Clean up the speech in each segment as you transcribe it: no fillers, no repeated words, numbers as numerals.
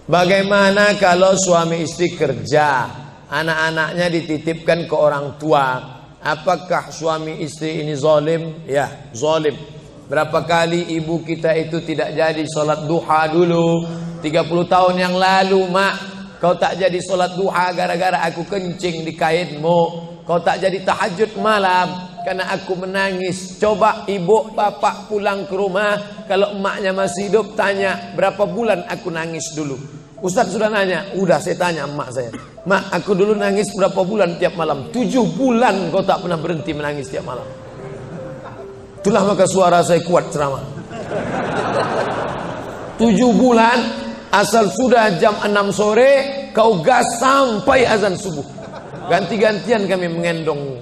Bagaimana kalau suami istri kerja, anak-anaknya dititipkan ke orang tua? Apakah suami istri ini zalim? Ya, zalim. Berapa kali ibu kita itu tidak jadi sholat duha dulu 30 tahun yang lalu, mak. Kau tak jadi sholat duha gara-gara aku kencing di kainmu. Kau tak jadi tahajud malam karena aku menangis. Coba ibu bapak pulang ke rumah, kalau emaknya masih hidup, tanya berapa bulan aku nangis dulu. Ustaz sudah nanya, udah saya tanya emak saya. Mak, aku dulu nangis berapa bulan tiap malam? 7 bulan kau tak pernah berhenti menangis tiap malam. Itulah maka suara saya kuat ceramah. 7 bulan, asal sudah jam 6 sore, kau gas sampai azan subuh. Ganti-gantian kami mengendong.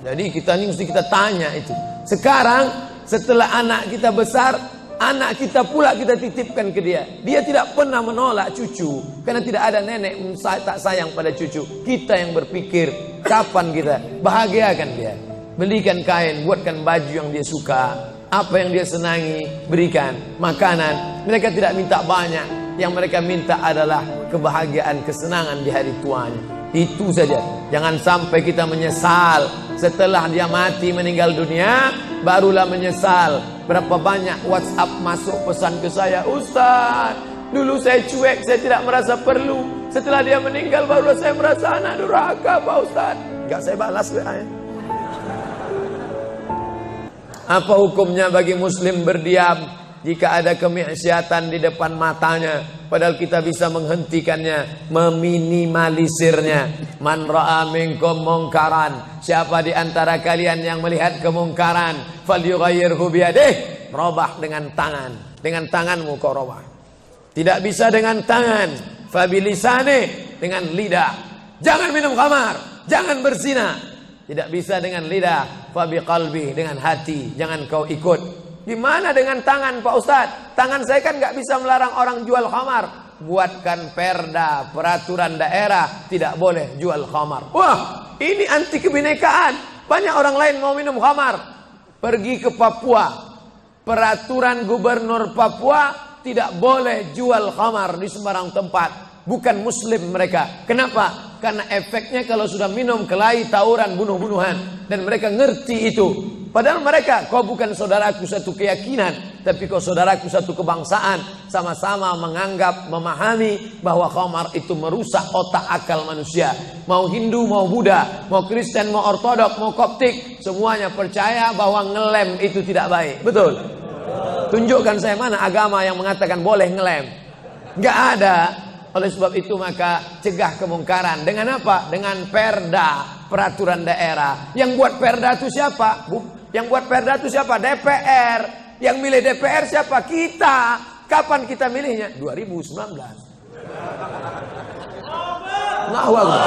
Jadi kita ini mesti kita tanya itu. Sekarang setelah anak kita besar, anak kita pula kita titipkan ke dia. Dia tidak pernah menolak cucu, karena tidak ada nenek tak sayang pada cucu. Kita yang berpikir kapan kita bahagiakan dia. Belikan kain, buatkan baju yang dia suka, apa yang dia senangi, berikan makanan. Mereka tidak minta banyak, yang mereka minta adalah kebahagiaan, kesenangan di hari tuanya. Itu saja. Jangan sampai kita menyesal setelah dia mati meninggal dunia, barulah menyesal. Berapa banyak WhatsApp masuk pesan ke saya, Ustaz, dulu saya cuek, saya tidak merasa perlu. Setelah dia meninggal barulah saya merasa anak durhaka, Pak Ustaz. Enggak saya balas WA-nya. Apa hukumnya bagi muslim berdiam jika ada kemaksiatan di depan matanya, padahal kita bisa menghentikannya, meminimalisirnya? Man ra'a minkum mungkaran, siapa di antara kalian yang melihat kemungkaran, falyughayyirhu biyadihi, robah dengan tangan. Dengan tanganmu kau robah. Tidak bisa dengan tangan, fabilisani, dengan lidah. Jangan minum khamar, jangan berzina. Tidak bisa dengan lidah, fabiqalbi, dengan hati. Jangan kau ikut. Gimana dengan tangan, Pak Ustadz? Tangan saya kan nggak bisa melarang orang jual khamar. Buatkan perda, peraturan daerah, tidak boleh jual khamar. Wah, ini anti kebinekaan. Banyak orang lain mau minum khamar. Pergi ke Papua, peraturan gubernur Papua, tidak boleh jual khamar di sembarang tempat. Bukan muslim mereka. Kenapa? Karena efeknya kalau sudah minum kelahi, tawuran, bunuh-bunuhan. Dan mereka ngerti itu. Padahal mereka, kau bukan saudaraku satu keyakinan, tapi kau saudaraku satu kebangsaan. Sama-sama menganggap, memahami bahwa khamar itu merusak otak akal manusia. Mau Hindu, mau Buddha, mau Kristen, mau Ortodok, mau Koptik, semuanya percaya bahwa ngelem itu tidak baik. Betul? Tunjukkan saya mana agama yang mengatakan boleh ngelem. Nggak ada. Oleh sebab itu maka cegah kemungkaran. Dengan apa? Dengan perda, peraturan daerah. Yang buat perda itu siapa? Yang buat perda itu siapa? DPR. Yang milih DPR siapa? Kita. Kapan kita milihnya? 2019. Allahu Akbar.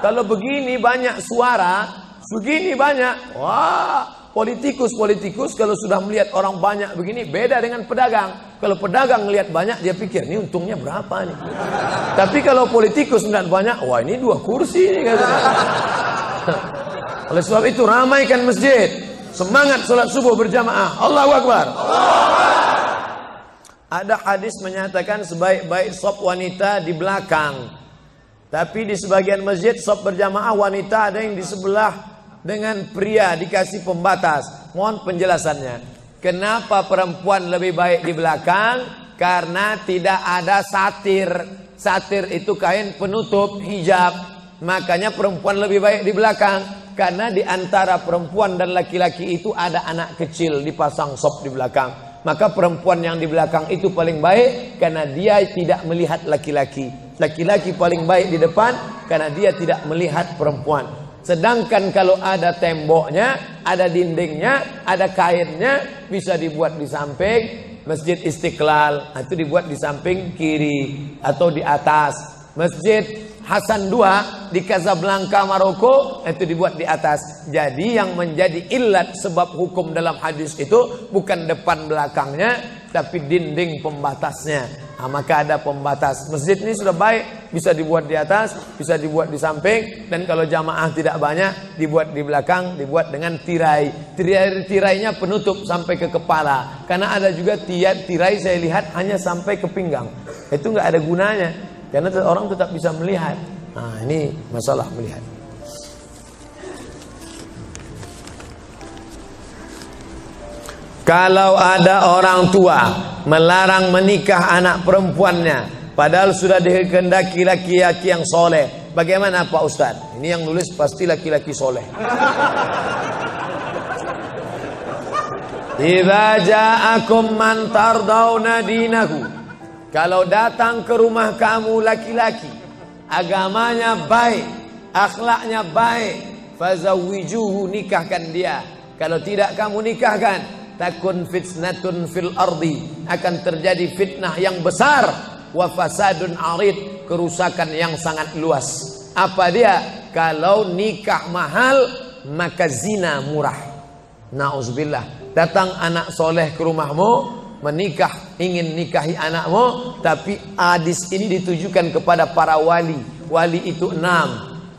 Kalau begini banyak suara, begini banyak. Wah, politikus kalau sudah melihat orang banyak begini, beda dengan pedagang. Kalau pedagang melihat banyak, dia pikir ini untungnya berapa nih. Tapi kalau politikus melihat banyak, wah ini 2 kursi nih katanya. Oleh sebab itu ramaikan masjid, semangat sholat subuh berjamaah. Allahu Akbar. Ada hadis menyatakan sebaik-baik shop wanita di belakang. Tapi di sebagian masjid shop berjamaah wanita ada yang di sebelah dengan pria, dikasih pembatas. Mohon penjelasannya. Kenapa perempuan lebih baik di belakang? Karena tidak ada satir. Satir itu kain penutup hijab. Makanya perempuan lebih baik di belakang. Karena di antara perempuan dan laki-laki itu ada anak kecil dipasang sop di belakang. Maka perempuan yang di belakang itu paling baik karena dia tidak melihat laki-laki. Laki-laki paling baik di depan karena dia tidak melihat perempuan. Sedangkan kalau ada temboknya, ada dindingnya, ada kainnya, bisa dibuat di samping Masjid Istiqlal, itu dibuat di samping kiri atau di atas. Masjid Hasan II di Casablanca, Maroko, itu dibuat di atas. Jadi yang menjadi illat sebab hukum dalam hadis itu bukan depan belakangnya, tapi dinding pembatasnya. Maka ada pembatas. Masjid ini sudah baik, bisa dibuat di atas, bisa dibuat di samping, dan kalau jamaah tidak banyak, dibuat di belakang, dibuat dengan tirai. Tirainya penutup sampai ke kepala. Karena ada juga tirai saya lihat hanya sampai ke pinggang. Itu nggak ada gunanya, karena orang tetap bisa melihat. Nah, ini masalah melihat. Kalau ada orang tua melarang menikah anak perempuannya, padahal sudah dikehendaki laki-laki yang soleh, bagaimana Pak Ustaz? Ini yang nulis pasti laki-laki soleh. Idza ja'akum man tardawna dinahu, kalau datang ke rumah kamu laki-laki, agamanya baik, akhlaknya baik, fazawwijuhu, nikahkan dia. Kalau tidak kamu nikahkan, takun fitnatun fil ardi, akan terjadi fitnah yang besar, wa fasadun arid, kerusakan yang sangat luas. Apa dia? Kalau nikah mahal, maka zina murah. Nauzubillah. Datang anak soleh ke rumahmu, menikah, ingin nikahi anakmu, tapi hadis ini ditujukan kepada para wali. Wali itu 6: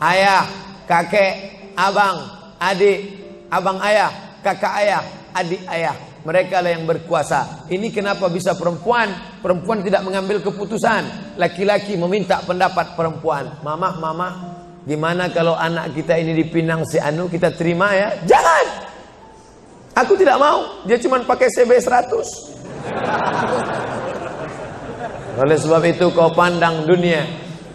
ayah, kakek, abang, adik, abang ayah, kakak ayah, adik ayah. Mereka lah yang berkuasa. Ini kenapa bisa perempuan? Perempuan tidak mengambil keputusan. Laki-laki meminta pendapat perempuan. Mama, gimana kalau anak kita ini dipinang si Anu, kita terima ya? Jangan. Aku tidak mau. Dia cuma pakai CB 100. Oleh sebab itu kau pandang dunia.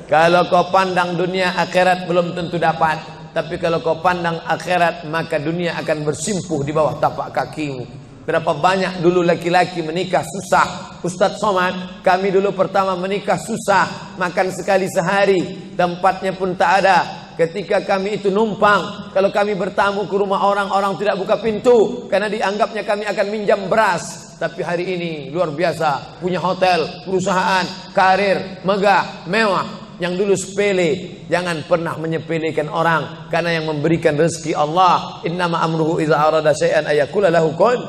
Kalau kau pandang dunia, akhirat belum tentu dapat. Tapi kalau kau pandang akhirat, maka dunia akan bersimpuh di bawah tapak kakimu. Berapa banyak dulu laki-laki menikah susah. Ustadz Somad, kami dulu pertama menikah susah, makan sekali sehari, tempatnya pun tak ada. Ketika kami itu numpang, kalau kami bertamu ke rumah orang, orang tidak buka pintu karena dianggapnya kami akan minjam beras. Tapi hari ini luar biasa, punya hotel, perusahaan, karir, megah, mewah. Yang dulu sepele, jangan pernah menyepelekan orang, karena yang memberikan rezeki Allah. Innama amruhu idza arada syai'an ayaqula lahu kun.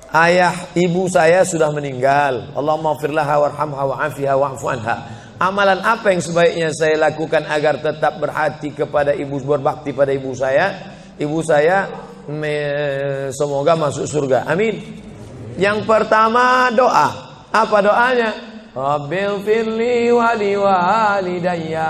Ayah ibu saya sudah meninggal. Allahumma ighfir laha warhamha wa'afiha wa'fu anha. Amalan apa yang sebaiknya saya lakukan agar tetap berhati kepada ibu, berbakti pada ibu saya? Ibu saya semoga masuk surga. Amin. Yang pertama doa. Apa doanya? Rabbil firli wali walidayya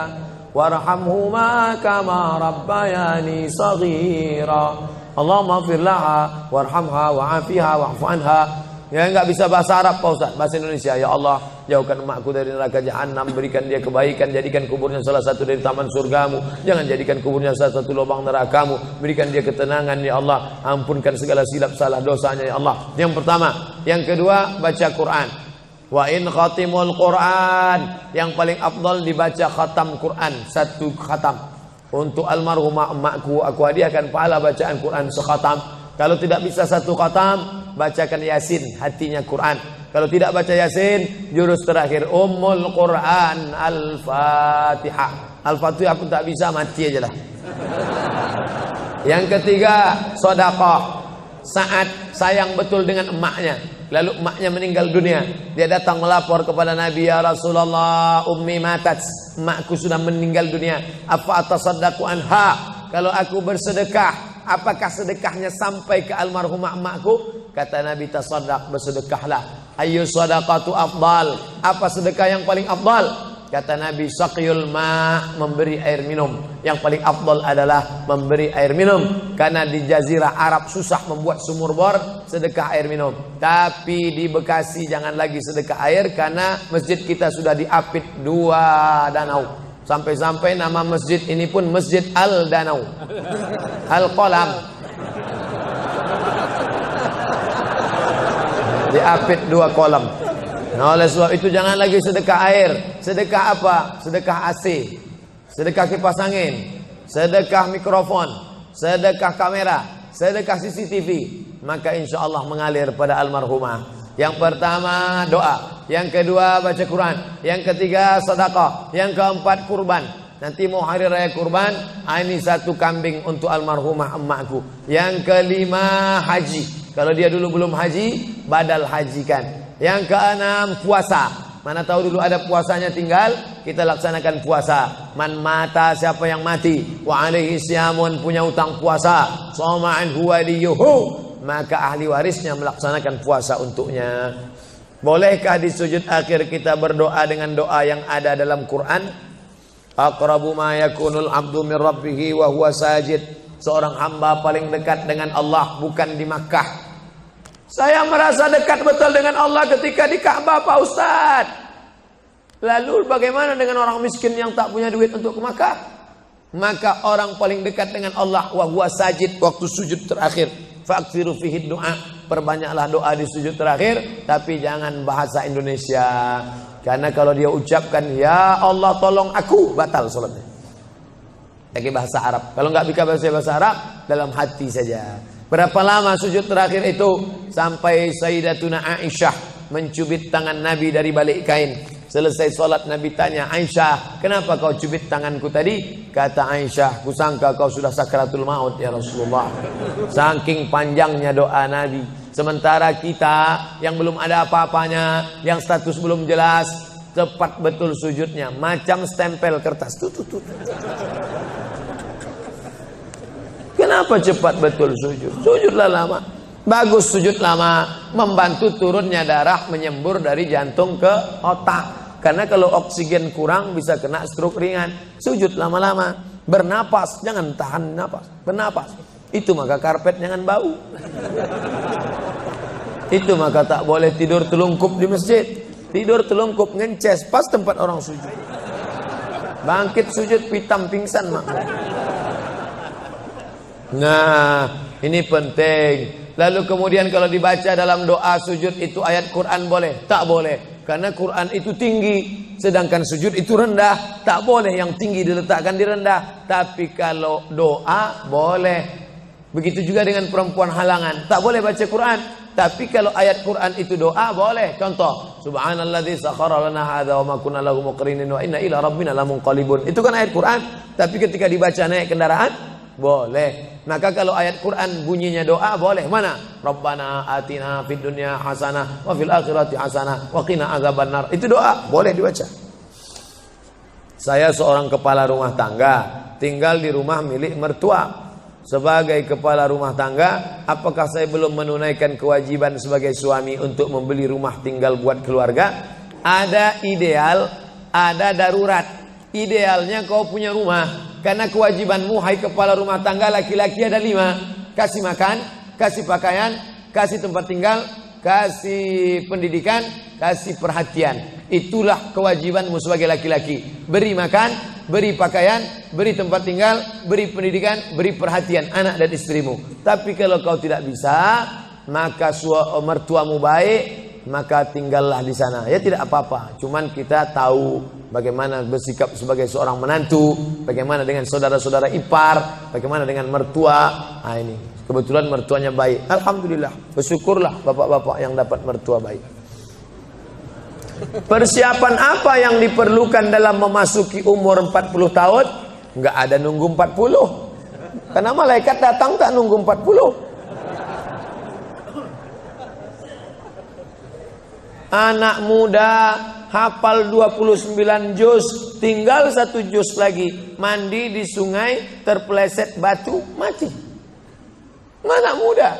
warhamhuma kama rabbayani saghira. Allahumma ighfir laha warhamha wa'afiha wa'fu anha. Ya, enggak bisa bahasa Arab Pak Ustaz, bahasa Indonesia. Ya Allah, jauhkan emakku dari neraka jahanam, berikan dia kebaikan, jadikan kuburnya salah satu dari taman surgamu, jangan jadikan kuburnya salah satu lubang nerakamu, berikan dia ketenangan ya Allah, ampunkan segala silap salah dosanya ya Allah. Yang pertama. Yang kedua, baca Quran. Wa in khatimul Quran, yang paling afdal dibaca khatam Quran, 1 khatam. Untuk almarhumah emakku, aku hadiahkan pahala bacaan Quran sekhatam. Kalau tidak bisa 1 khatam, bacakan Yasin, hatinya Quran. Kalau tidak baca Yasin, jurus terakhir Ummul Quran, Al-Fatihah. Al-Fatihah pun tak bisa, mati aja lah. Yang ketiga, sedekah. Saat sayang betul dengan emaknya, lalu emaknya meninggal dunia, dia datang melapor kepada Nabi, ya Rasulullah, ummi matat, emakku sudah meninggal dunia, apa atasaddaqu anha, kalau aku bersedekah, apakah sedekahnya sampai ke almarhumah emakku? Kata Nabi, tasaddaq, bersedekahlah. Ayyu sadaqatu afdal, apa sedekah yang paling afdal? Kata Nabi, saqyul ma', memberi air minum. Yang paling afdal adalah memberi air minum. Karena di jazirah Arab susah membuat sumur bor, sedekah air minum. Tapi di Bekasi jangan lagi sedekah air, karena masjid kita sudah diapit 2 danau. Sampai-sampai nama masjid ini pun Masjid Al-Danau, Al-Qalam. Diapit 2 kolam. Nah, oleh sebab itu jangan lagi sedekah air. Sedekah apa? Sedekah AC, sedekah kipas angin, sedekah mikrofon, sedekah kamera, sedekah CCTV. Maka insya Allah mengalir pada almarhumah. Yang pertama doa, yang kedua baca Quran, yang ketiga sedekah, yang keempat kurban. Nanti mau hari raya kurban, ini 1 kambing untuk almarhumah emakku. Yang kelima haji. Kalau dia dulu belum haji, badal hajikan. Yang keenam, puasa. Mana tahu dulu ada puasanya, tinggal kita laksanakan puasa. Man mata, siapa yang mati, wa alaihi siyamun, punya utang puasa, shoma anhu waliyuhu, maka ahli warisnya melaksanakan puasa untuknya. Bolehkah di sujud akhir kita berdoa dengan doa yang ada dalam Quran? Aqrabu ma yakunul abdu min rabbih wa huwa sajid. Seorang hamba paling dekat dengan Allah bukan di Makkah. Saya merasa dekat betul dengan Allah ketika di Ka'bah, Pak Ustaz. Lalu bagaimana dengan orang miskin yang tak punya duit untuk ke Makkah? Maka orang paling dekat dengan Allah wa huwa sajid, waktu sujud terakhir. Fa'kthiru fihi du'a, perbanyaklah doa di sujud terakhir, tapi jangan bahasa Indonesia. Karena kalau dia ucapkan ya Allah tolong aku, batal salatnya. Pakai bahasa Arab. Kalau nggak bisa bahasa Arab, dalam hati saja. Berapa lama sujud terakhir itu? Sampai Sayyidatuna Aisyah mencubit tangan Nabi dari balik kain. Selesai sholat Nabi tanya, Aisyah, kenapa kau cubit tanganku tadi? Kata Aisyah, kusangka kau sudah sakratul maut ya Rasulullah. Saking panjangnya doa Nabi. Sementara kita yang belum ada apa-apanya, yang status belum jelas, cepat betul sujudnya, macam stempel kertas. Kenapa cepat betul sujud? Sujudlah lama. Bagus sujud lama, membantu turunnya darah menyembur dari jantung ke otak. Karena kalau oksigen kurang bisa kena stroke ringan. Sujud lama-lama, bernapas, jangan tahan napas, bernapas. Itu maka karpet jangan bau. Itu maka tak boleh tidur telungkup di masjid. Tidur telungkup ngences pas tempat orang sujud. Bangkit sujud pitam pingsan mak. Nah, ini penting. Lalu kemudian kalau dibaca dalam doa sujud itu ayat Quran boleh? Tak boleh. Karena Quran itu tinggi, sedangkan sujud itu rendah. Tak boleh yang tinggi diletakkan di rendah. Tapi kalau doa boleh. Begitu juga dengan perempuan halangan. Tak boleh baca Quran. Tapi kalau ayat Quran itu doa boleh. Contoh, Subhanalladzi sakhkhara lana hadza wa ma kunna lahu muqrinin wa inna ila rabbina lamunqalibun. Itu kan ayat Quran. Tapi ketika dibaca naik kendaraan boleh. Maka kalau ayat Quran bunyinya doa boleh. Mana? Rabbana atina fid dunya hasanah wa fil akhirati hasanah wa qina adzabannar. Itu doa, boleh dibaca. Saya seorang kepala rumah tangga, tinggal di rumah milik mertua. Sebagai kepala rumah tangga, apakah saya belum menunaikan kewajiban sebagai suami untuk membeli rumah tinggal buat keluarga? Ada ideal, ada darurat. Idealnya kau punya rumah. Karena kewajibanmu hai kepala rumah tangga laki-laki ada 5. Kasih makan, kasih pakaian, kasih tempat tinggal, kasih pendidikan, kasih perhatian. Itulah kewajibanmu sebagai laki-laki. Beri makan, beri pakaian, beri tempat tinggal, beri pendidikan, beri perhatian anak dan istrimu. Tapi kalau kau tidak bisa, maka mertuamu baik, maka tinggallah di sana. Ya tidak apa-apa. Cuman kita tahu bagaimana bersikap sebagai seorang menantu, bagaimana dengan saudara-saudara ipar, bagaimana dengan mertua. Nah ini kebetulan mertuanya baik. Alhamdulillah. Bersyukurlah bapak-bapak yang dapat mertua baik. Persiapan apa yang diperlukan dalam memasuki umur 40 tahun? Enggak ada nunggu 40. Karena malaikat datang tak nunggu 40. Anak muda hafal 29 juz, tinggal 1 juz lagi. Mandi di sungai, terpeleset batu, mati. Anak muda.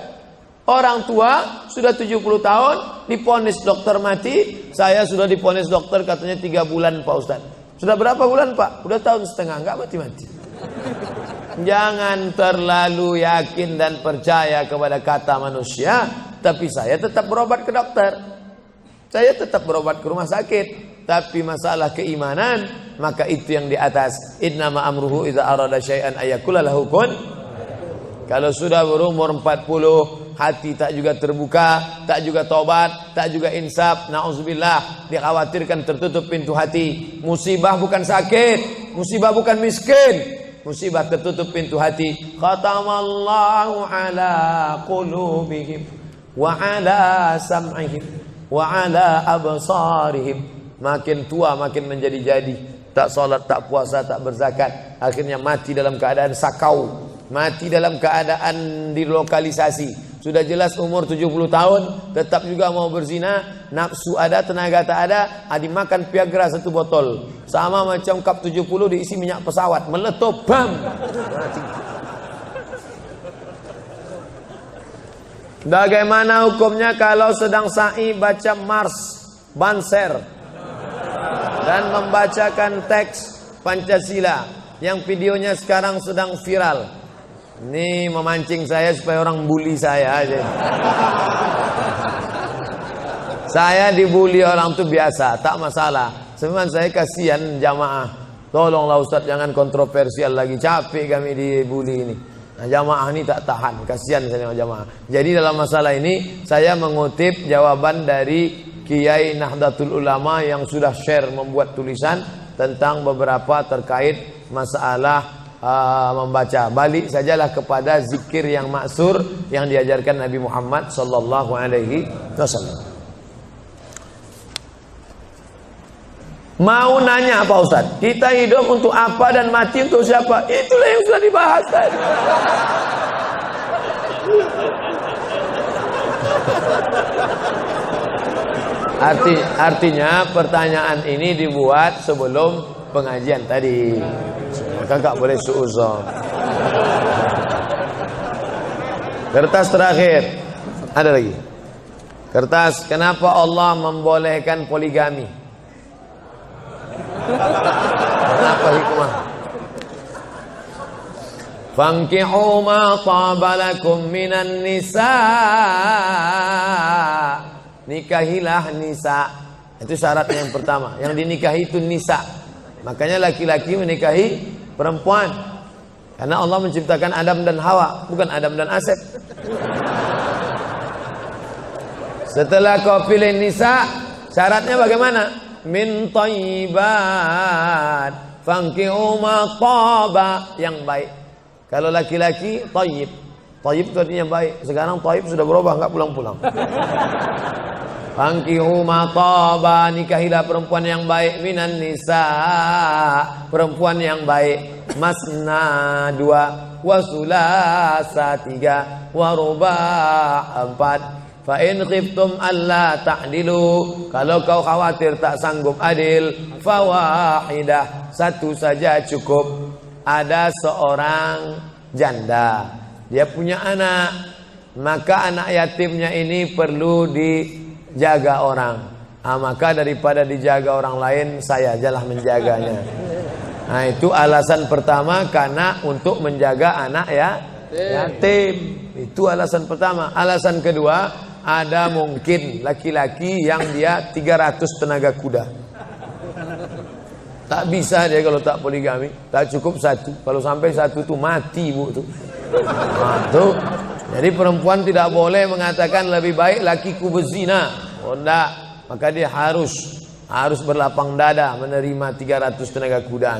Orang tua sudah 70 tahun diponis dokter mati. Saya sudah diponis dokter katanya 3 bulan Pak Ustaz. Sudah berapa bulan Pak? Udah tahun setengah, enggak mati-mati. Jangan terlalu yakin dan percaya kepada kata manusia. Tapi saya tetap berobat ke dokter. Saya tetap berobat ke rumah sakit. Tapi masalah keimanan, maka itu yang di atas. Innama amruhu idza arada syai'an ayakula lahu kun. Kalau sudah berumur 40, hati tak juga terbuka, tak juga tobat, tak juga insaf, na'udzubillah, dikhawatirkan tertutup pintu hati. Musibah bukan sakit, musibah bukan miskin, musibah tertutup pintu hati. Khatamallahu ala qulubihim wa ala sam'ihim wa ala absarihim. Makin tua makin menjadi-jadi, tak salat, tak puasa, tak berzakat, akhirnya mati dalam keadaan sakau, mati dalam keadaan dilokalisasi, Sudah jelas umur 70 tahun, tetap juga mau berzina, nafsu ada, tenaga tak ada, dimakan Viagra 1 botol. Sama macam cup 70 diisi minyak pesawat, meletup, bam. Bagaimana hukumnya kalau sedang sa'i baca Mars, Banser, dan membacakan teks Pancasila yang videonya sekarang sedang viral? Ini memancing saya supaya orang bully saya aja. Saya dibully orang tuh biasa, tak masalah. Sebenarnya saya kasihan jamaah. Tolonglah Ustaz, jangan kontroversial lagi. Capek kami dibully ini. Nah, jamaah ini tak tahan, kasihan saya dengan jamaah. Jadi dalam masalah ini saya mengutip jawaban dari Kiai Nahdlatul Ulama yang sudah share membuat tulisan tentang beberapa terkait masalah membaca. Balik sajalah kepada zikir yang maksur yang diajarkan Nabi Muhammad sallallahu alaihi wasallam. Mau nanya apa Ustaz? Kita hidup untuk apa dan mati untuk siapa? Itulah yang sudah dibahas tadi. Artinya pertanyaan ini dibuat sebelum pengajian tadi. Kakak boleh suuzon. Kertas terakhir. Ada lagi. Kertas, kenapa Allah membolehkan poligami? Kenapa hikmah? Fankihu ma tabalakum minan nisa. Nikahilah nisa. Itu syaratnya yang pertama. Yang dinikahi itu nisa. Makanya laki-laki menikahi perempuan, karena Allah menciptakan Adam dan Hawa, bukan Adam dan Asep. Setelah kau pilih nisa, syaratnya bagaimana? Min thayyibat fankihu ma taba, yang baik. Kalau laki-laki thayyib, thayyib itu artinya baik. Sekarang thayyib sudah berubah, enggak pulang-pulang. Fankihu ma taba, nikahilah perempuan yang baik, minan nisa, perempuan yang baik. Masna 2, wa sulasa 3, wa ruba' 4. Fa in khiftum alla ta'dilu, kalau kau khawatir tak sanggup adil, fawahidah, 1 saja cukup. Ada seorang janda, dia punya anak, maka anak yatimnya ini perlu dijaga orang. Maka daripada dijaga orang lain, saya ajalah menjaganya. Nah, itu alasan pertama, karena untuk menjaga anak yatim. Itu alasan pertama. Alasan kedua, ada mungkin laki-laki yang dia 300 tenaga kuda. Tak bisa dia kalau tak poligami, tak cukup 1. Kalau sampai 1 tuh mati bu tuh. Nah, tuh. Jadi perempuan tidak boleh mengatakan lebih baik lakiku berzina. Oh enggak, maka dia harus berlapang dada menerima 300 tenaga kuda.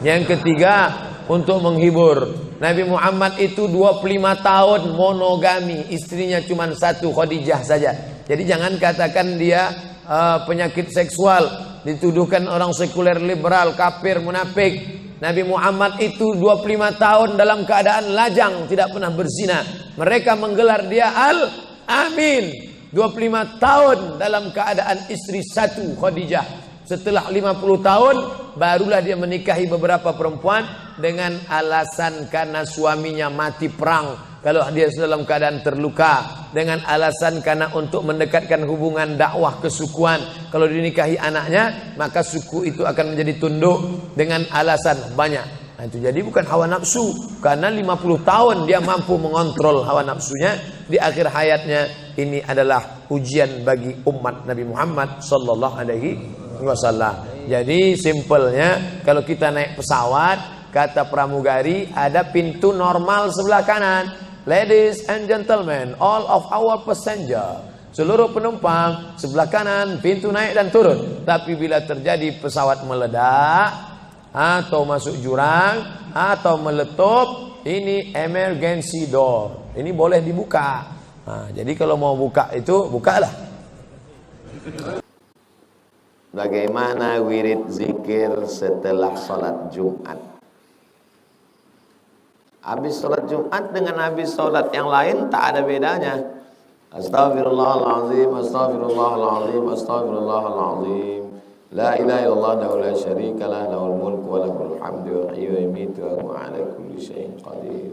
Yang ketiga, untuk menghibur. Nabi Muhammad itu 25 tahun monogami, istrinya cuma 1, Khadijah saja. Jadi jangan katakan dia penyakit seksual, dituduhkan orang sekuler, liberal, kafir, munafik. Nabi Muhammad itu 25 tahun dalam keadaan lajang, tidak pernah berzina. Mereka menggelar dia Al-Amin. 25 tahun dalam keadaan istri 1, Khadijah. Setelah 50 tahun barulah dia menikahi beberapa perempuan dengan alasan karena suaminya mati perang, kalau dia dalam keadaan terluka, dengan alasan karena untuk mendekatkan hubungan dakwah kesukuan. Kalau dinikahi anaknya, maka suku itu akan menjadi tunduk, dengan alasan banyak. Nah, itu jadi bukan hawa nafsu, karena 50 tahun dia mampu mengontrol hawa nafsunya. Di akhir hayatnya, ini adalah ujian bagi umat Nabi Muhammad sallallahu alaihi wasallam. Jadi simpelnya, kalau kita naik pesawat, kata pramugari, ada pintu normal sebelah kanan. Ladies and gentlemen, all of our passenger, seluruh penumpang, sebelah kanan pintu naik dan turun. Tapi bila terjadi pesawat meledak, atau masuk jurang, atau meletup, ini emergency door, ini boleh dibuka. Nah, jadi kalau mau buka itu, bukalah. Bagaimana wirid zikir setelah sholat Jumat? Habis sholat Jumat dengan habis sholat yang lain tak ada bedanya. Astaghfirullahaladzim, astaghfirullahaladzim, astaghfirullahaladzim. La ilaha illallah wa la syarikalah lahul mulku wa lahul hamdu wa yuhyi wa yumiitu wa huwa ala kulli syai'in qadir.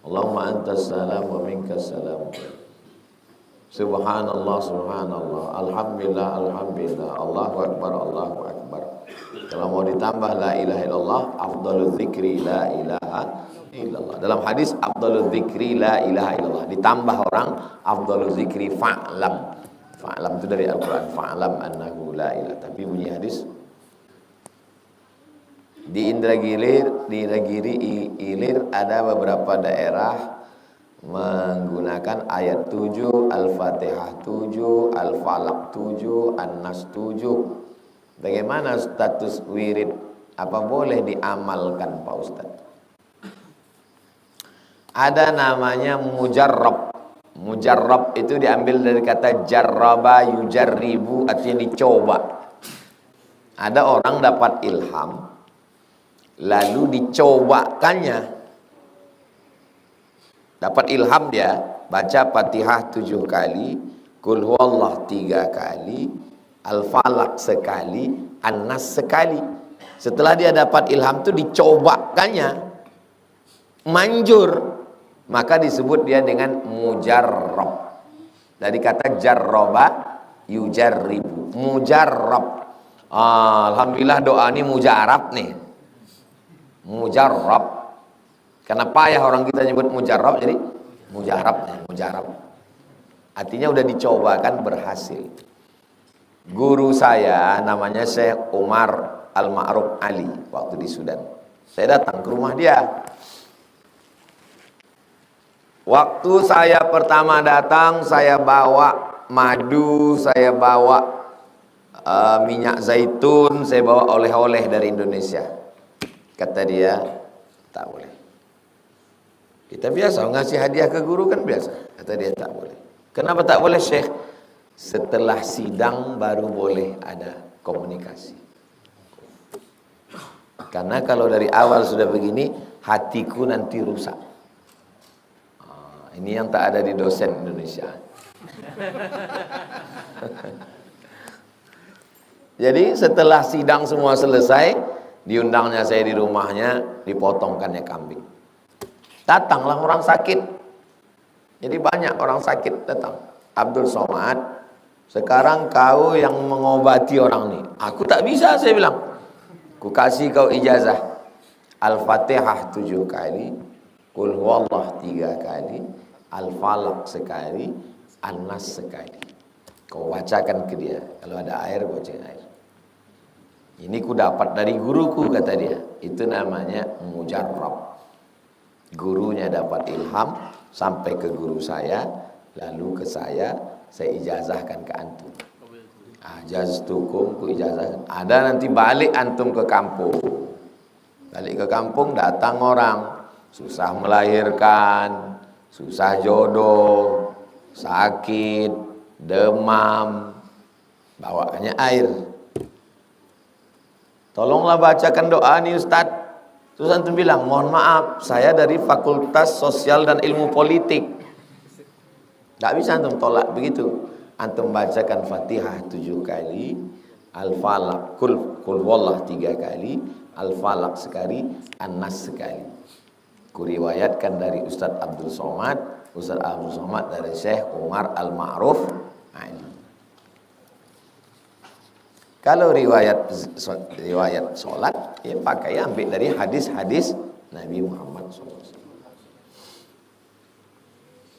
Allahumma antas salam wa minkas salam. Subhanallah, subhanallah, alhamdulillah, alhamdulillah, Allahu akbar, Allahu akbar. Kalau mau ditambah la ilaha illallah, afdalul dzikri la ilaha illallah. Dalam hadis afdalul dzikri la ilaha illallah. Ditambah orang afdalul dzikri fa'lam. Fa'lam itu dari Al-Qur'an, fa'lam annahu la ilaha. Tapi bunyi hadis di Indragiri Ilir ada beberapa daerah menggunakan ayat 7, Al-Fatihah 7, Al-Falaq 7, An-Nas 7. Bagaimana status wirid? Apa boleh diamalkan Pak Ustaz? Ada namanya mujarrab. Mujarrab itu diambil dari kata jarraba yujarribu, artinya dicoba. Ada orang dapat ilham lalu dicobakannya. Dapat ilham dia, baca Fatihah 7 kali, Qul huwallah 3 kali, Al-Falaq sekali, An-Nas sekali. Setelah dia dapat ilham itu dicobakannya, manjur, maka disebut dia dengan mujarrab. Dari kata jarraba yujarribu, mujarrab. Alhamdulillah doa ini mujarab nih. Mujarrab. Kenapa ya orang kita nyebut mujarrab, jadi mujarab, mujarab. Artinya udah dicobakan berhasil. Guru saya namanya Syekh Umar Al-Ma'ruf Ali waktu di Sudan. Saya datang ke rumah dia. Waktu saya pertama datang, saya bawa madu, saya bawa minyak zaitun, saya bawa oleh-oleh dari Indonesia. Kata dia, tak boleh. Kita biasa ngasih hadiah ke guru kan biasa. Kata dia tak boleh. Kenapa tak boleh Syekh? Setelah sidang baru boleh ada komunikasi. Karena kalau dari awal sudah begini, hatiku nanti rusak. Ini yang tak ada di dosen Indonesia. Jadi setelah sidang semua selesai, diundangnya saya di rumahnya, dipotongkannya kambing. Datanglah orang sakit. Jadi banyak orang sakit datang. Abdul Somad, sekarang kau yang mengobati orang ini. Aku tak bisa, saya bilang. Ku kasih kau ijazah. Al-Fatihah 7 kali, Qul huwallah 3 kali, Al-Falaq sekali, An-Nas sekali. Kau bacakan ke dia. Kalau ada air, bacakan air. Ini ku dapat dari guruku, kata dia. Itu namanya mujarrab. Gurunya dapat ilham sampai ke guru saya, lalu ke saya ijazahkan ke antum. Ajaztukum, ku ijazahkan. Ada nanti balik antum ke kampung. Balik ke kampung, datang orang susah melahirkan, susah jodoh, sakit, demam, bawakannya air. Tolonglah bacakan doa nih Ustadz. Terus antum bilang, mohon maaf, saya dari Fakultas Sosial dan Ilmu Politik. Gak bisa antum tolak begitu. Antum bacakan Fatihah 7 kali, Al-Falaq, Qul huwallah 3 kali, Al-Falaq sekali, An-Nas sekali. Kuriwayatkan dari Ustadz Abdul Somad, Ustadz Abdul Somad dari Syekh Umar Al-Ma'ruf Ali. Kalau riwayat sholat, ya pakai ambil dari hadis-hadis Nabi Muhammad SAW.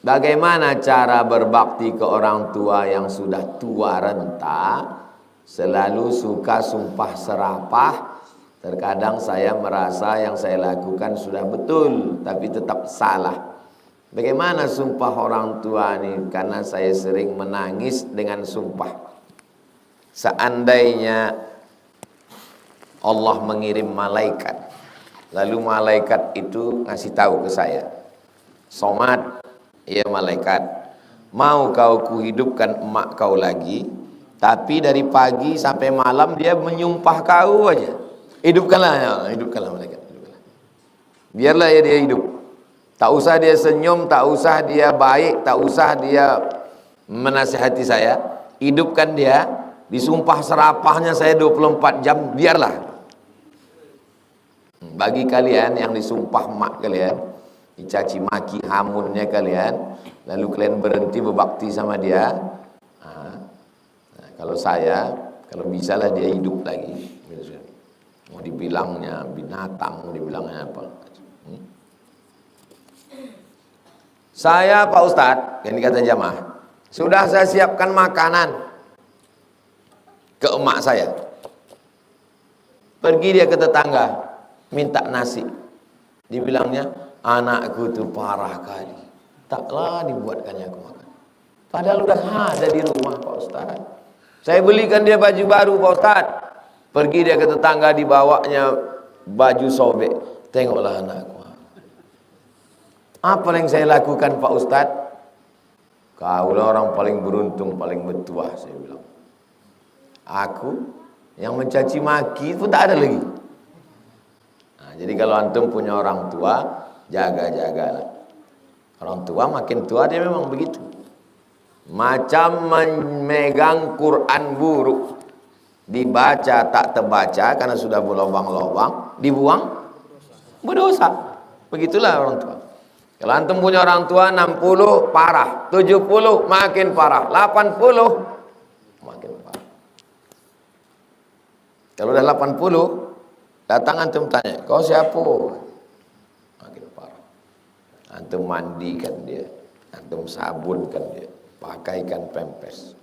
Bagaimana cara berbakti ke orang tua yang sudah tua renta, selalu suka sumpah serapah? Terkadang saya merasa yang saya lakukan sudah betul, tapi tetap salah. Bagaimana sumpah orang tua ini? Karena saya sering menangis dengan sumpah. Seandainya Allah mengirim malaikat, lalu malaikat itu ngasih tahu ke saya, Somad, ya malaikat, mau kau kuhidupkan emak kau lagi, tapi dari pagi sampai malam dia menyumpah kau aja. Hidupkanlah malaikat, hidupkanlah. Biarlah ya dia hidup. Tak usah dia senyum, tak usah dia baik, tak usah dia menasihati saya. Hidupkan dia, disumpah serapahnya saya 24 jam, biarlah. Bagi kalian yang disumpah mak kalian, dicaci maki hamunnya kalian, lalu kalian berhenti berbakti sama dia. Kalau saya, kalau bisalah dia hidup lagi. Mau dibilangnya binatang, mau dibilangnya apa. Saya Pak Ustadz, yang dikata jamaah, sudah saya siapkan makanan ke emak saya. Pergi dia ke tetangga, minta nasi. Dibilangnya, anakku tuh parah kali. Taklah dibuatkannya aku makan. Padahal udah ada di rumah Pak Ustadz. Saya belikan dia baju baru Pak Ustadz. Pergi dia ke tetangga, dibawanya baju sobek. Tengoklah anakku. Apa yang saya lakukan Pak Ustadz? Kaulah orang paling beruntung, paling bertuah, saya bilang. Aku yang mencaci maki pun tak ada lagi. Nah, jadi kalau antum punya orang tua, jaga-jagalah. Orang tua makin tua dia memang begitu. Macam memegang Quran buruk. Dibaca tak terbaca karena sudah berlobang-lobang, dibuang berdosa. Begitulah orang tua. Kalau antum punya orang tua 60 parah, 70 makin parah, 80 makin parah. Kalau udah 80 datang antum tanya, kau siapa? Makin parah. Antum mandikan dia, antum sabunkan dia, pakaikan pempes.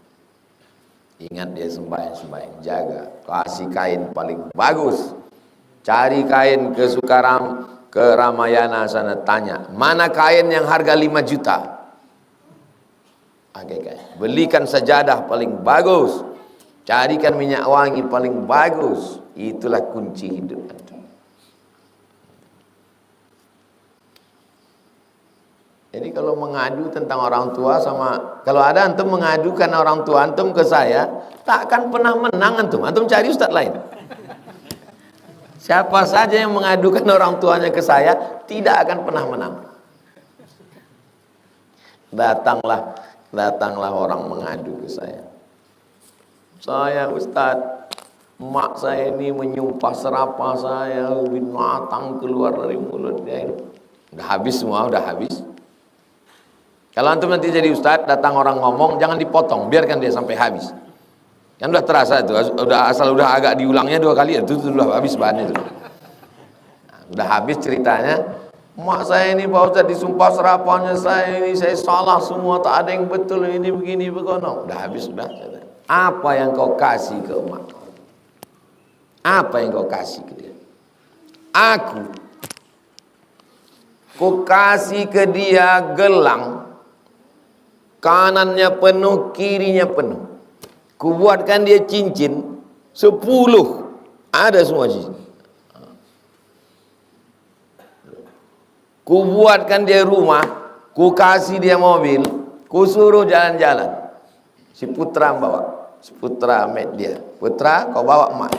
Ingat dia sembahyang-sembahyang, jaga, kasih kain paling bagus. Cari kain ke Ramayana sana, tanya, mana kain yang harga 5 juta? Belikan sajadah paling bagus. Carikan minyak wangi paling bagus. Itulah kunci hidup antum. Jadi kalau mengadu tentang orang tua sama, kalau ada antum mengadukan orang tua antum ke saya, tak akan pernah menang antum. Antum cari ustaz lain. Siapa saja yang mengadukan orang tuanya ke saya, tidak akan pernah menang. Datanglah orang mengadu ke saya. Saya Ustadz, mak saya ini menyumpah serapah saya, binatang keluar dari mulutnya. Udah habis semua, udah habis. Kalau antum nanti jadi Ustadz, datang orang ngomong, jangan dipotong, biarkan dia sampai habis. Kan udah terasa itu, asal udah agak diulangnya 2 kali, itu sudah habis bahannya itu. Nah, udah habis ceritanya, mak saya ini Pak Ustadz disumpah serapahnya saya ini, saya salah semua, tak ada yang betul, ini begini begono. Udah habis, sudah. Apa yang kau kasih ke emak? Apa yang kau kasih ke dia? Ku kasih ke dia gelang, kanannya penuh, kirinya penuh. Kubuatkan dia cincin 10, ada semua cincin. Kubuatkan dia rumah, ku kasih dia mobil, ku suruh jalan-jalan. Si putra bawa, si putra met dia. Putra kau bawa emak,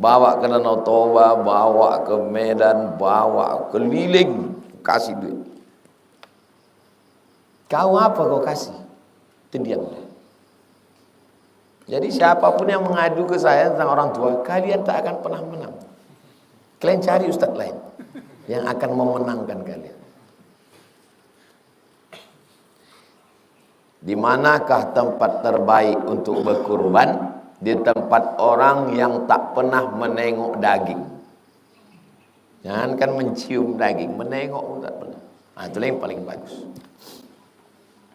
bawa ke Danau Toba, bawa ke Medan, bawa keliling, kasih duit. Kau apa kau kasih? Itu diam dia. Jadi siapapun yang mengadu ke saya tentang orang tua, kalian tak akan pernah menang. Kalian cari ustaz lain yang akan memenangkan kalian. Di manakah tempat terbaik untuk berkurban? Di tempat orang yang tak pernah menengok daging. Jangan kan mencium daging, menengok pun tak pernah. Nah, itu yang paling bagus.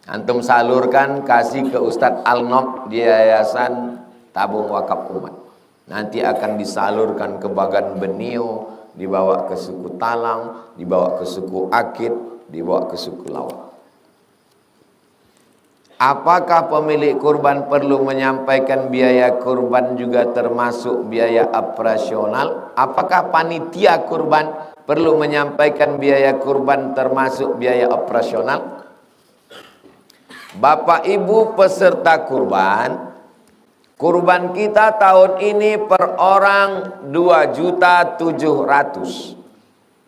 Antum salurkan, kasih ke Ustadz Al-Nob di Yayasan Tabung Wakaf Umat. Nanti akan disalurkan ke Bagan Benio, dibawa ke suku Talang, dibawa ke suku Akit, dibawa ke suku Lawak. Apakah pemilik kurban perlu menyampaikan biaya kurban juga termasuk biaya operasional? Apakah panitia kurban perlu menyampaikan biaya kurban termasuk biaya operasional? Bapak Ibu peserta kurban, kurban kita tahun ini per orang 2.700.000.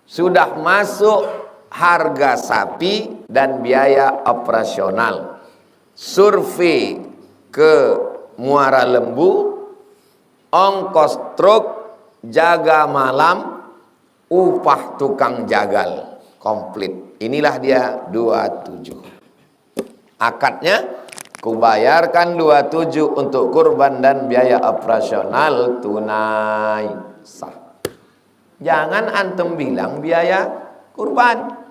Sudah masuk harga sapi dan biaya operasional. Survei ke Muara Lembu, ongkos truk, jaga malam, upah tukang jagal, komplit. Inilah dia 27. Akadnya, kubayarkan 27 untuk kurban dan biaya operasional tunai, sah. Jangan antum bilang biaya kurban.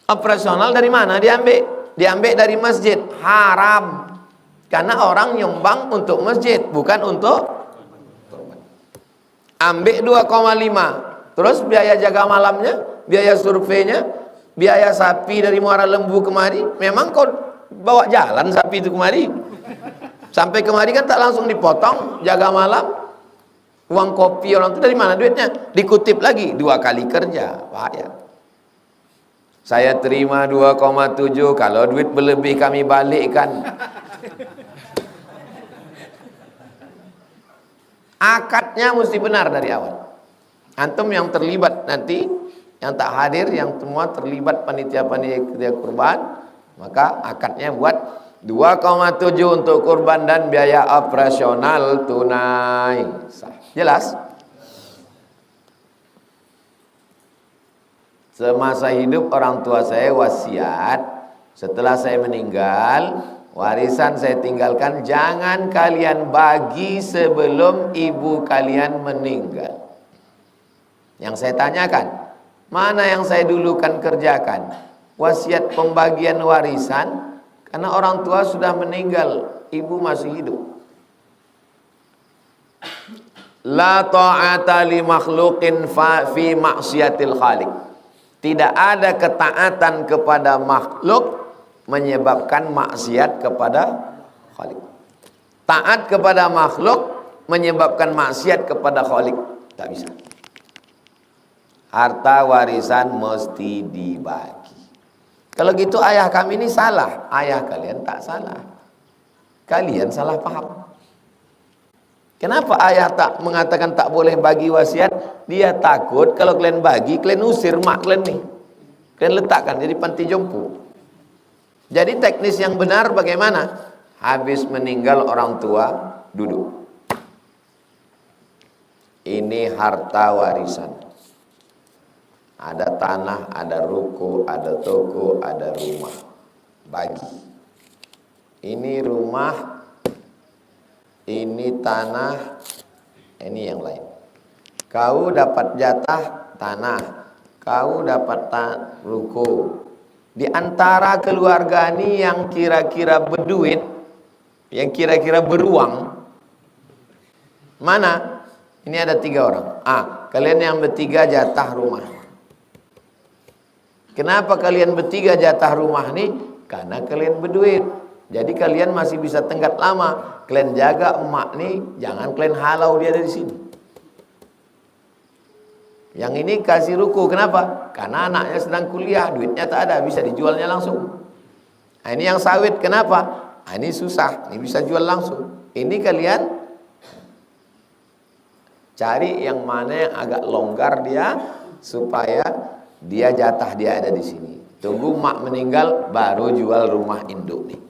Operasional dari mana diambil? Diambil dari masjid, haram. Karena orang nyumbang untuk masjid, bukan untuk kurban. Ambil 2,5. Terus biaya jaga malamnya, biaya surveinya, biaya sapi dari Muara Lembu kemari. Memang kau bawa jalan sapi itu kemari? Sampai kemari kan tak langsung dipotong, jaga malam. Uang kopi orang itu dari mana duitnya? Dikutip lagi, 2 kali kerja, bahaya. Saya terima 2,7, kalau duit berlebih kami balikkan. Akadnya mesti benar dari awal. Antum yang terlibat nanti, yang tak hadir, yang semua terlibat panitia-panitia kurban, maka akadnya buat 2,7 untuk kurban dan biaya operasional tunai, sah. Jelas? Semasa hidup orang tua saya wasiat, setelah saya meninggal, warisan saya tinggalkan jangan kalian bagi sebelum ibu kalian meninggal. Yang saya tanyakan, mana yang saya dulukan kerjakan? Wasiat pembagian warisan, karena orang tua sudah meninggal, ibu masih hidup. La ta'ata li makhluqin fi maksiatil khaliq. Tidak ada ketaatan kepada makhluk menyebabkan maksiat kepada Khalik. Taat kepada makhluk menyebabkan maksiat kepada Khalik. Tak bisa. Harta warisan mesti dibagi. Kalau gitu ayah kami ini salah. Ayah kalian tak salah. Kalian salah paham. Kenapa ayah tak mengatakan tak boleh bagi wasiat? Dia takut kalau kalian bagi, kalian usir mak kalian nih. Kalian letakkan jadi panti jompo. Jadi teknis yang benar bagaimana? Habis meninggal orang tua, duduk. Ini harta warisan. Ada tanah, ada ruko, ada toko, ada rumah. Bagi. Ini rumah, ini tanah, ini yang lain. Kau dapat jatah tanah, kau dapat ruko. Di antara keluarga ini yang kira-kira berduit, yang kira-kira beruang, mana? Ini ada 3 orang. Kalian yang bertiga jatah rumah. Kenapa kalian bertiga jatah rumah nih? Karena kalian berduit. Jadi kalian masih bisa tenggat lama. Kalian jaga emak nih, jangan kalian halau dia dari sini. Yang ini kasih ruko, kenapa? Karena anaknya sedang kuliah, duitnya tak ada, bisa dijualnya langsung. Ini yang sawit, kenapa? Ini susah, ini bisa jual langsung. Ini kalian cari yang mana yang agak longgar dia, supaya dia jatah dia ada di sini. Tunggu mak meninggal, baru jual rumah induk nih.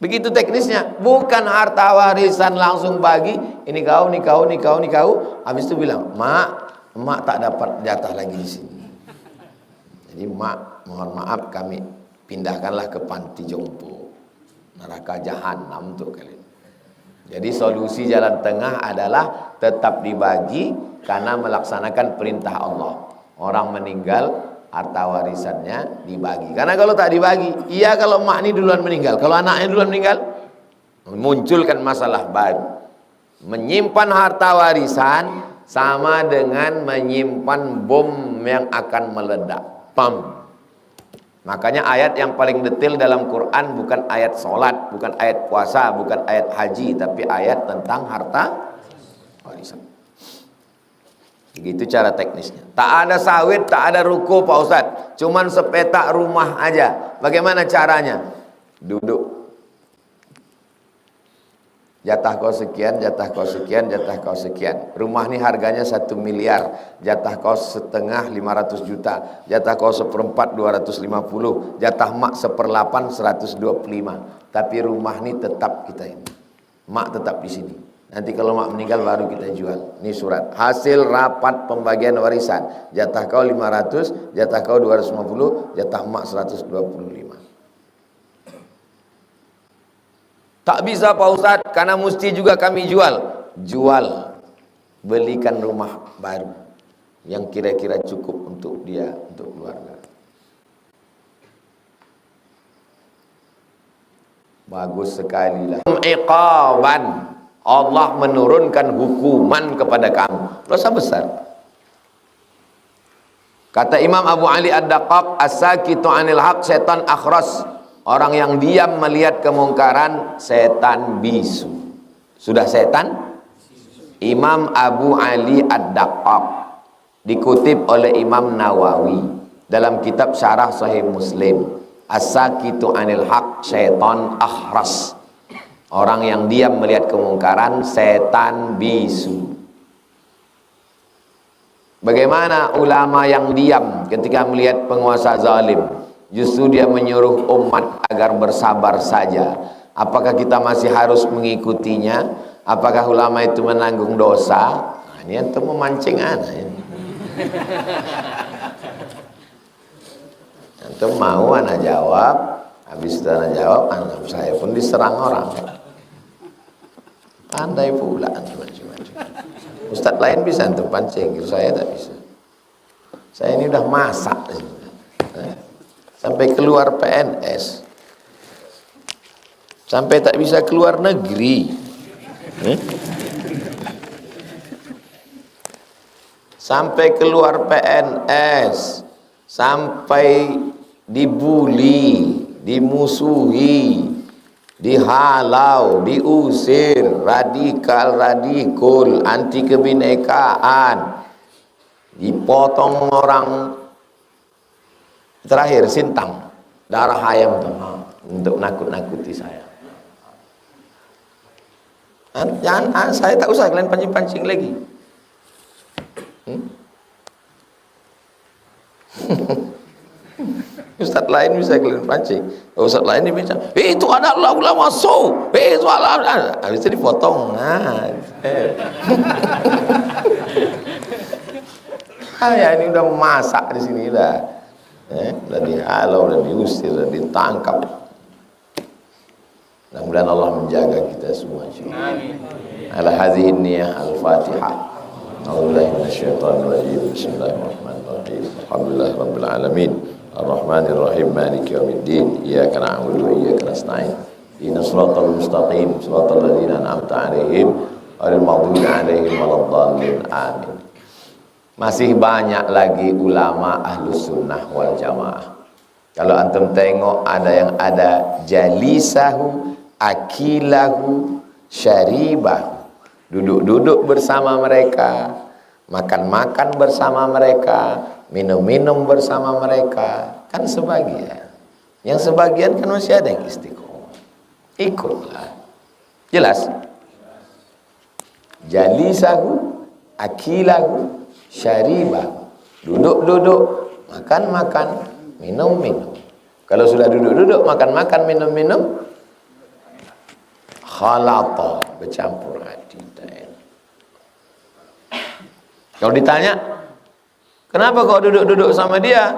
Begitu teknisnya, bukan harta warisan langsung bagi, ini kau, ini kau, ini kau, ini kau. Habis itu bilang, mak tak dapat jatah lagi di sini. Jadi mak, mohon maaf kami pindahkanlah ke panti jompo, neraka jahanam untuk kalian. Jadi solusi jalan tengah adalah tetap dibagi karena melaksanakan perintah Allah. Orang meninggal, harta warisannya dibagi. Karena kalau tak dibagi, iya kalau mak ini duluan meninggal, kalau anaknya duluan meninggal, munculkan masalah baru. Menyimpan harta warisan sama dengan menyimpan bom yang akan meledak. Pam. Makanya ayat yang paling detail dalam Quran bukan ayat sholat, bukan ayat puasa, bukan ayat haji, tapi ayat tentang harta warisan. Begitu cara teknisnya. Tak ada sawit, tak ada ruko Pak Ustadz. Cuman sepetak rumah aja. Bagaimana caranya? Duduk. Jatah kau sekian, jatah kau sekian, jatah kau sekian. Rumah ini harganya 1 miliar, jatah kau setengah 500 juta, jatah kau seperempat 250, jatah mak seperlapan 125. Tapi rumah ini tetap kita ini. Mak tetap di sini. Nanti kalau mak meninggal baru kita jual. Ini surat hasil rapat pembagian warisan. Jatah kau 500, jatah kau 250, jatah mak 125. Tak bisa Pak Ustadz, karena mesti juga kami jual. Jual, belikan rumah baru yang kira-kira cukup untuk dia, untuk keluarga. Bagus sekali lah. Iqaban, Allah menurunkan hukuman kepada kamu. Dosa besar. Kata Imam Abu Ali Ad-Daqqaq, as-sakitu 'anil haq setan akhras. Orang yang diam melihat kemungkaran, setan bisu. Sudah setan? Imam Abu Ali Ad-Daqqaq, dikutip oleh Imam Nawawi dalam kitab Syarah Sahih Muslim. As-sakitu 'anil haq setan akhras. Orang yang diam melihat kemungkaran, setan bisu. Bagaimana ulama yang diam ketika melihat penguasa zalim? Justru dia menyuruh umat agar bersabar saja. Apakah kita masih harus mengikutinya? Apakah ulama itu menanggung dosa? Nah, ini untuk memancing anak ini. Antum mau anak jawab, habis itu anak jawab, anak saya pun diserang orang. Pandai pula macam-macam. Ustaz lain bisa antum pancing, saya tak bisa. Saya ini udah masak. Sampai keluar PNS, sampai tak bisa keluar negeri, sampai keluar PNS, sampai dibuli, dimusuhi, dihalau, diusir, radikal, anti kebinekaan, dipotong orang. Terakhir Sintang, darah ayam untuk nakut-nakuti saya. Jangan, saya tak usah kalian pancing-pancing lagi. Ustaz lain bisa kalian pancing. Ustaz lain dia bilang, itu adalah ulama so, itu adalah, habis itu dipotong. Ya ini udah masak di sini dah. Udah dihalau, udah diusir, udah ditangkap. Mudah-mudahan Allah menjaga kita semua. Amin. Ala hadhihi niyyah al-Fatihah. A'udzubillahi minasyaitonir rajim. Bismillahirrahmanirrahim. Alhamdulillahi rabbil alamin. Ar-Rahmanir Rahim. Maliki yaumiddin. Iyyaka na'budu wa iyyaka nasta'in. Ihdinas siratal mustaqim. Siratal ladzina an'amta 'alaihim ghairil maghdubi 'alaihim waladdallin. Amin. Masih banyak lagi ulama ahlus sunnah wal jamaah. Kalau antum tengok ada yang ada jalisahu, akilahu, syaribahu. Duduk-duduk bersama mereka, makan-makan bersama mereka, minum-minum bersama mereka. Kan sebagian. Yang sebagian kan masih ada yang istiqomah. Ikutlah. Jelas? Jalisahu, akilahu, syaribah, duduk-duduk, makan-makan, minum-minum. Kalau sudah duduk-duduk, makan-makan, minum-minum, khalata, bercampur hati. Kalau ditanya, kenapa kau duduk-duduk sama dia?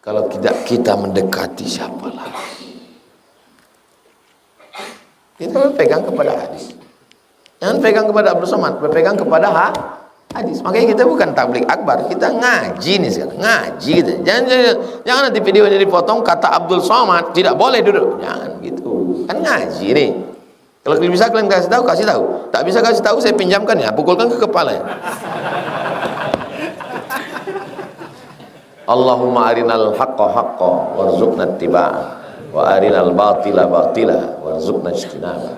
Kalau kita mendekati siapa lagi? Kita berpegang kepada hadis. Jangan pegang kepada Abdul Somad, berpegang kepada hadis. Makanya kita bukan tablik akbar, kita ngaji nih sekarang, ngaji kita. Jangan nanti videonya dipotong kata Abdul Somad tidak boleh duduk, jangan gitu. Kan ngaji nih. Kalau bisa kalian kasih tahu, kasih tahu. Tak bisa kasih tahu, saya pinjamkan ya, pukulkan ke kepalanya. Allahumma arinal haqqa haqqa warzuqna ittiba'ah wa arinal batila batila warzuqna ijtinabah.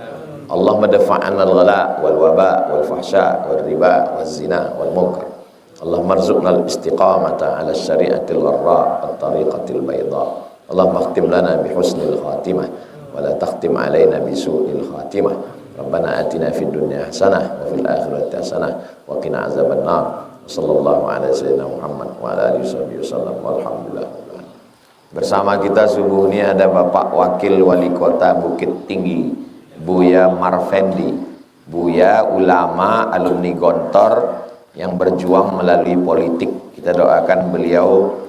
Allahumma dafa'an al-ghala wal waba wal fahsya wal riba wal zina wal munkar. Allahumma arzuqna al-istiqamata ala syari'atil warra wa tariqatil bayda. Allahumma akhtim lana bi husnil khatimah wa la takhtim alaina bi su'il khatimah. Rabbana atina fid dunya hasanah wa fil akhirati hasanah wa qina azabannar. Sallallahu alaihi sayyidina Muhammad wa ala alihi wasallam. Walhamdulillah. Bersama kita subuh ini ada Bapak Wakil Wali Kota Bukit Tinggi, Buya Marfendi. Buya ulama alumni Gontor yang berjuang melalui politik. Kita doakan beliau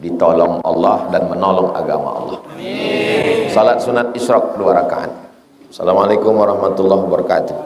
ditolong Allah dan menolong agama Allah. Amin. Salat sunat Isyraq 2 rakaat. Assalamualaikum warahmatullahi wabarakatuh.